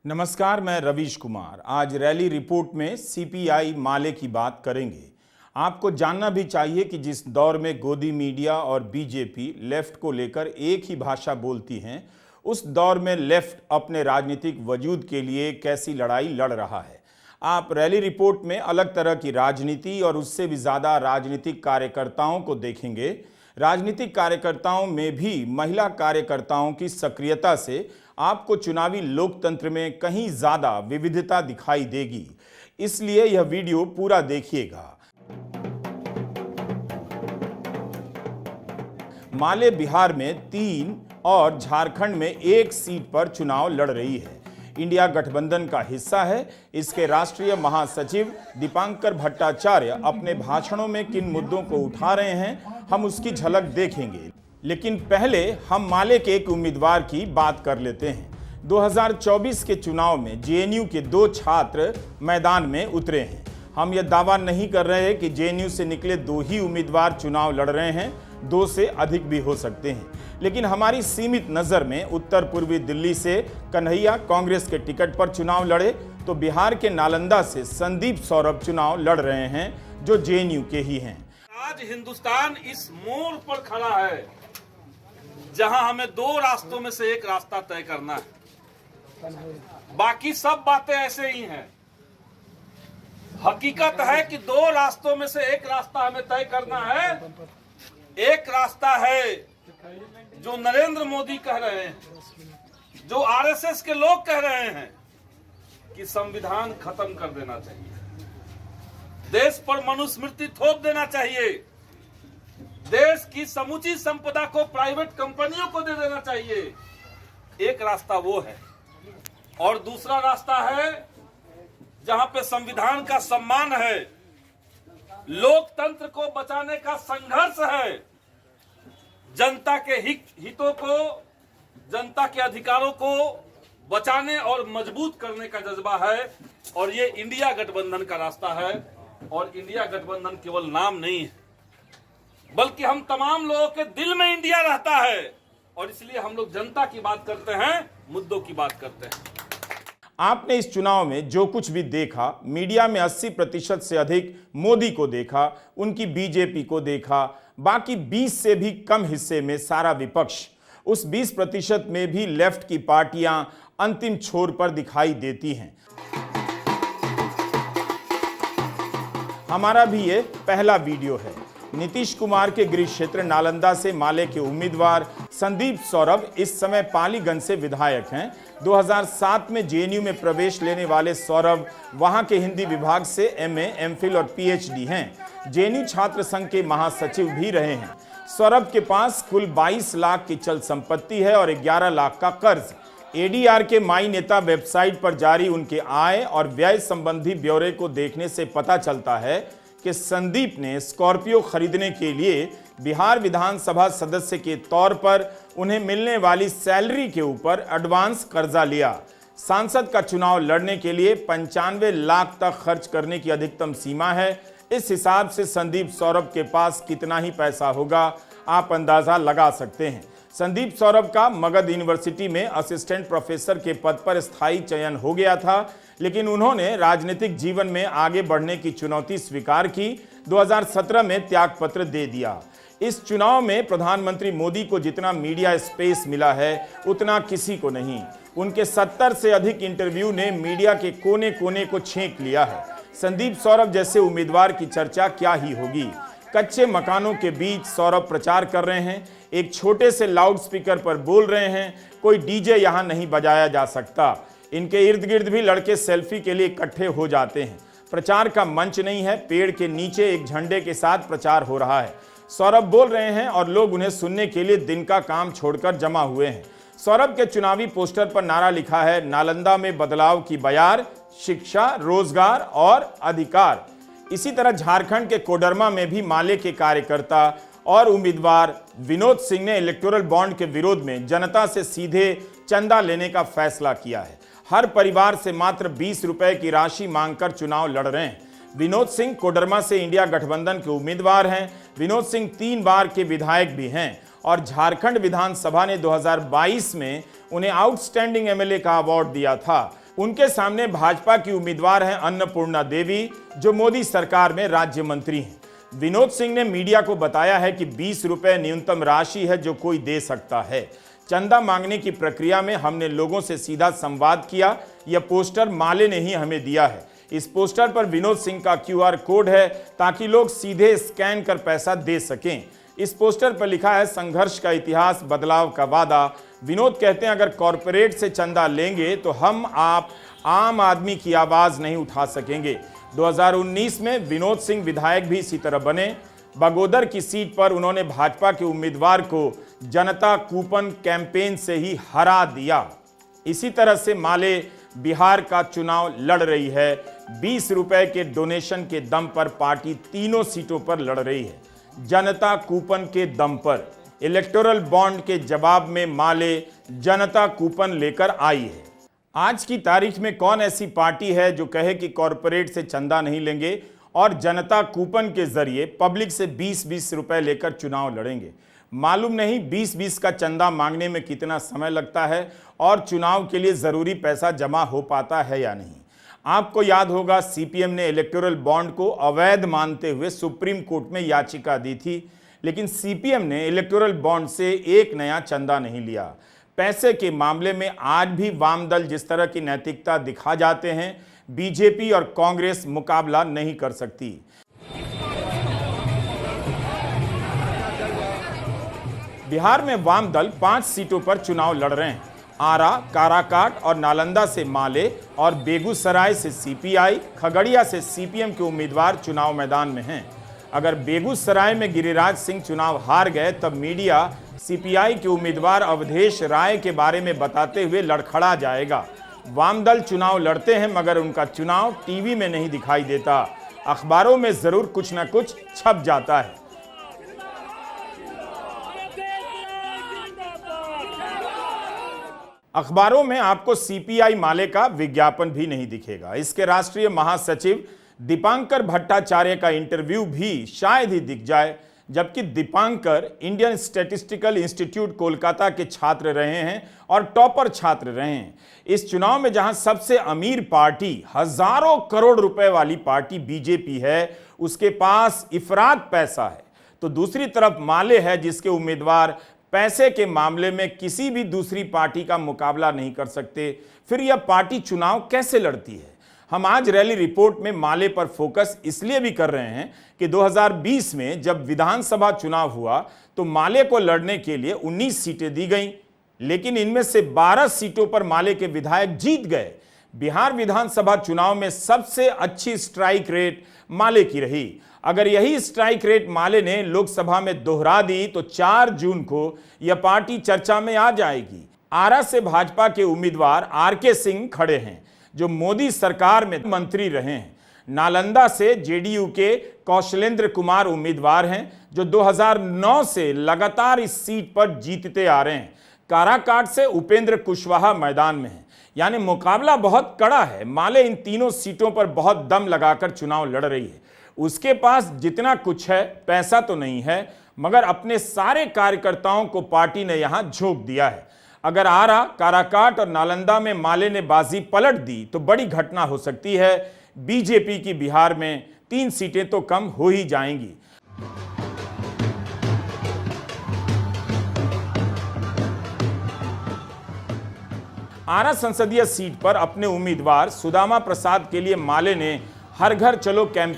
नमस्कार, मैं रवीश कुमार। आज रैली रिपोर्ट में सीपीआई माले की बात करेंगे। आपको जानना भी चाहिए कि जिस दौर में गोदी मीडिया और बीजेपी लेफ्ट को लेकर एक ही भाषा बोलती हैं, उस दौर में लेफ्ट अपने राजनीतिक वजूद के लिए कैसी लड़ाई लड़ रहा है। आप रैली रिपोर्ट में अलग तरह की राजनीति और उससे भी ज़्यादा राजनीतिक कार्यकर्ताओं को देखेंगे। राजनीतिक कार्यकर्ताओं में भी महिला कार्यकर्ताओं की सक्रियता से आपको चुनावी लोकतंत्र में कहीं ज्यादा विविधता दिखाई देगी, इसलिए यह वीडियो पूरा देखिएगा। माले बिहार में 3 और झारखंड में 1 सीट पर चुनाव लड़ रही है। इंडिया गठबंधन का हिस्सा है। इसके राष्ट्रीय महासचिव दीपांकर भट्टाचार्य अपने भाषणों में किन मुद्दों को उठा रहे हैं, हम उसकी झलक देखेंगे। लेकिन पहले हम माले के एक उम्मीदवार की बात कर लेते हैं। 2024 के चुनाव में जेएनयू के 2 छात्र मैदान में उतरे हैं। हम यह दावा नहीं कर रहे हैं कि जेएनयू से निकले 2 ही उम्मीदवार चुनाव लड़ रहे हैं, 2 से अधिक भी हो सकते हैं। लेकिन हमारी सीमित नज़र में उत्तर पूर्वी दिल्ली से कन्हैया कांग्रेस के टिकट पर चुनाव लड़े, तो बिहार के नालंदा से संदीप सौरभ चुनाव लड़ रहे हैं, जो जेएनयू के ही हैं। आज हिंदुस्तान इस मोड़ पर खड़ा है जहां हमें 2 रास्तों में से एक रास्ता तय करना है। बाकी सब बातें ऐसे ही हैं। हकीकत है कि 2 रास्तों में से एक रास्ता हमें तय करना है। एक रास्ता है जो नरेंद्र मोदी कह रहे हैं, जो आरएसएस के लोग कह रहे हैं कि संविधान खत्म कर देना चाहिए, देश पर मनुस्मृति थोप देना चाहिए, देश की समूची संपदा को प्राइवेट कंपनियों को दे देना चाहिए। एक रास्ता वो है। और दूसरा रास्ता है जहां पे संविधान का सम्मान है, लोकतंत्र को बचाने का संघर्ष है, जनता के हितों को, जनता के अधिकारों को बचाने और मजबूत करने का जज्बा है। और ये इंडिया गठबंधन का रास्ता है। और इंडिया गठबंधन केवल नाम नहीं है, बल्कि हम तमाम लोगों के दिल में इंडिया रहता है। और इसलिए हम लोग जनता की बात करते हैं, मुद्दों की बात करते हैं। आपने इस चुनाव में जो कुछ भी देखा, मीडिया में 80% से अधिक मोदी को देखा, उनकी बीजेपी को देखा, बाकी 20 से भी कम हिस्से में सारा विपक्ष। उस 20% में भी लेफ्ट की पार्टियां अंतिम छोर पर दिखाई देती हैं। हमारा भी ये पहला वीडियो है। नीतीश कुमार के गृह क्षेत्र नालंदा से माले के उम्मीदवार संदीप सौरभ इस समय पालीगंज से विधायक हैं। 2007 में जेएनयू में प्रवेश लेने वाले सौरभ वहां के हिंदी विभाग से एमए, एमफिल और पीएचडी हैं। जेएनयू छात्र संघ के महासचिव भी रहे हैं। सौरभ के पास कुल 22 लाख की चल संपत्ति है और 11 लाख का कर्ज। एडीआर के माई नेता वेबसाइट पर जारी उनके आय और व्यय संबंधी ब्यौरे को देखने से पता चलता है कि संदीप ने स्कॉर्पियो खरीदने के लिए बिहार विधानसभा सदस्य के तौर पर उन्हें मिलने वाली सैलरी के ऊपर एडवांस कर्जा लिया। सांसद का चुनाव लड़ने के लिए 95 लाख तक खर्च करने की अधिकतम सीमा है। इस हिसाब से संदीप सौरभ के पास कितना ही पैसा होगा, आप अंदाजा लगा सकते हैं। संदीप सौरभ का मगध यूनिवर्सिटी में असिस्टेंट प्रोफेसर के पद पर स्थायी चयन हो गया था, लेकिन उन्होंने राजनीतिक जीवन में आगे बढ़ने की चुनौती स्वीकार की। 2017 में त्यागपत्र दे दिया। इस चुनाव में प्रधानमंत्री मोदी को जितना मीडिया स्पेस मिला है, उतना किसी को नहीं। उनके 70 से अधिक इंटरव्यू ने मीडिया के कोने कोने को छेक लिया है। संदीप सौरभ जैसे उम्मीदवार की चर्चा क्या ही होगी। कच्चे मकानों के बीच सौरभ प्रचार कर रहे हैं, एक छोटे से लाउड स्पीकर पर बोल रहे हैं। कोई डीजे यहां नहीं बजाया जा सकता। इनके इर्द गिर्द भी लड़के सेल्फी के लिए इकट्ठे हो जाते हैं। प्रचार का मंच नहीं है, पेड़ के नीचे एक झंडे के साथ प्रचार हो रहा है। सौरभ बोल रहे हैं और लोग उन्हें सुनने के लिए दिन का काम छोड़कर जमा हुए हैं। सौरभ के चुनावी पोस्टर पर नारा लिखा है, नालंदा में बदलाव की बयार, शिक्षा, रोजगार और अधिकार। इसी तरह झारखंड के कोडरमा में भी माले के कार्यकर्ता और उम्मीदवार विनोद सिंह ने इलेक्टोरल बॉन्ड के विरोध में जनता से सीधे चंदा लेने का फैसला किया है। हर परिवार से मात्र 20 रुपए की राशि मांगकर चुनाव लड़ रहे हैं। विनोद सिंह कोडरमा से इंडिया गठबंधन के उम्मीदवार हैं। विनोद सिंह 3 बार के विधायक भी हैं और झारखंड विधानसभा ने 2022 में उन्हें आउटस्टैंडिंग एमएलए का अवार्ड दिया था। उनके सामने भाजपा की उम्मीदवार हैं अन्नपूर्णा देवी, जो मोदी सरकार में राज्य मंत्री हैं। विनोद सिंह ने मीडिया को बताया है कि 20 रुपए न्यूनतम राशि है जो कोई दे सकता है। चंदा मांगने की प्रक्रिया में हमने लोगों से सीधा संवाद किया। यह पोस्टर माले ने ही हमें दिया है। इस पोस्टर पर विनोद सिंह का QR कोड है ताकि लोग सीधे स्कैन कर पैसा दे सकें। इस पोस्टर पर लिखा है, संघर्ष का इतिहास, बदलाव का वादा। विनोद कहते हैं, अगर कॉरपोरेट से चंदा लेंगे तो हम आप आम आदमी की आवाज नहीं उठा सकेंगे। 2019 में विनोद सिंह विधायक भी इसी तरह बने। बगोदर की सीट पर उन्होंने भाजपा के उम्मीदवार को जनता कूपन कैंपेन से ही हरा दिया। इसी तरह से माले बिहार का चुनाव लड़ रही है। 20 रुपए के डोनेशन के दम पर पार्टी तीनों सीटों पर लड़ रही है। जनता कूपन के दम पर इलेक्टोरल बॉन्ड के जवाब में माले जनता कूपन लेकर आई है। आज की तारीख में कौन ऐसी पार्टी है जो कहे कि कॉरपोरेट से चंदा नहीं लेंगे और जनता कूपन के जरिए पब्लिक से 20-20 रुपए लेकर चुनाव लड़ेंगे। मालूम नहीं 20-20 का चंदा मांगने में कितना समय लगता है और चुनाव के लिए जरूरी पैसा जमा हो पाता है या नहीं। आपको याद होगा, CPM ने इलेक्टोरल बॉन्ड को अवैध मानते हुए सुप्रीम कोर्ट में याचिका दी थी, लेकिन CPM ने इलेक्टोरल बॉन्ड से एक नया चंदा नहीं लिया। पैसे के मामले में आज भी वाम दल जिस तरह की नैतिकता दिखा जाते हैं, बीजेपी और कांग्रेस मुकाबला नहीं कर सकती। बिहार में वाम दल 5 सीटों पर चुनाव लड़ रहे हैं। आरा, काराकाट और नालंदा से माले और बेगूसराय से CPI, खगड़िया से CPM के उम्मीदवार चुनाव मैदान में हैं। अगर बेगूसराय में गिरिराज सिंह चुनाव हार गए तब मीडिया CPI के उम्मीदवार अवधेश राय के बारे में बताते हुए लड़खड़ा जाएगा। वाम दल चुनाव लड़ते हैं मगर उनका चुनाव टीवी में नहीं दिखाई देता, अखबारों में जरूर कुछ न कुछ छप जाता है। अखबारों में आपको CPI माले का विज्ञापन भी नहीं दिखेगा। इसके राष्ट्रीय महासचिव दीपांकर भट्टाचार्य का इंटरव्यू भी शायद ही दिख जाए, जबकि Dipankar Indian statistical institute Kolkata के छात्र रहे हैं और टॉपर छात्र रहे हैं। इस चुनाव में जहां सबसे अमीर पार्टी, हजारों करोड़ रुपए वाली पार्टी बीजेपी है, उसके पास इफरात पैसा है, तो दूसरी तरफ माले है जिसके उम्मीदवार पैसे के मामले में किसी भी दूसरी पार्टी का मुकाबला नहीं कर सकते। फिर यह पार्टी चुनाव कैसे लड़ती है? हम आज रैली रिपोर्ट में माले पर फोकस इसलिए भी कर रहे हैं कि 2020 में जब विधानसभा चुनाव हुआ तो माले को लड़ने के लिए 19 सीटें दी गईं, लेकिन इनमें से 12 सीटों पर माले के विधायक जीत गए। बिहार विधानसभा चुनाव में सबसे अच्छी स्ट्राइक रेट माले की रही। अगर यही स्ट्राइक रेट माले ने लोकसभा में दोहरा दी तो 4 जून को यह पार्टी चर्चा में आ जाएगी। आरा से भाजपा के उम्मीदवार RK सिंह खड़े हैं, जो मोदी सरकार में मंत्री रहे हैं। नालंदा से JDU के कौशलेंद्र कुमार उम्मीदवार हैं, जो 2009 से लगातार इस सीट पर जीतते आ रहे हैं। काराकाट से उपेंद्र कुशवाहा मैदान में है, यानी मुकाबला बहुत कड़ा है। माले इन तीनों सीटों पर बहुत दम लगाकर चुनाव लड़ रही है। उसके पास जितना कुछ है, पैसा तो नहीं है, मगर अपने सारे कार्यकर्ताओं को पार्टी ने यहां झोंक दिया है। अगर आरा, काराकाट और नालंदा में माले ने बाजी पलट दी तो बड़ी घटना हो सकती है। बीजेपी की बिहार में 3 सीटें तो कम हो ही जाएंगी। आरा संसदीय सीट पर अपने उम्मीदवार सुदामा प्रसाद के लिए माले ने हर घर चलो कैंपेन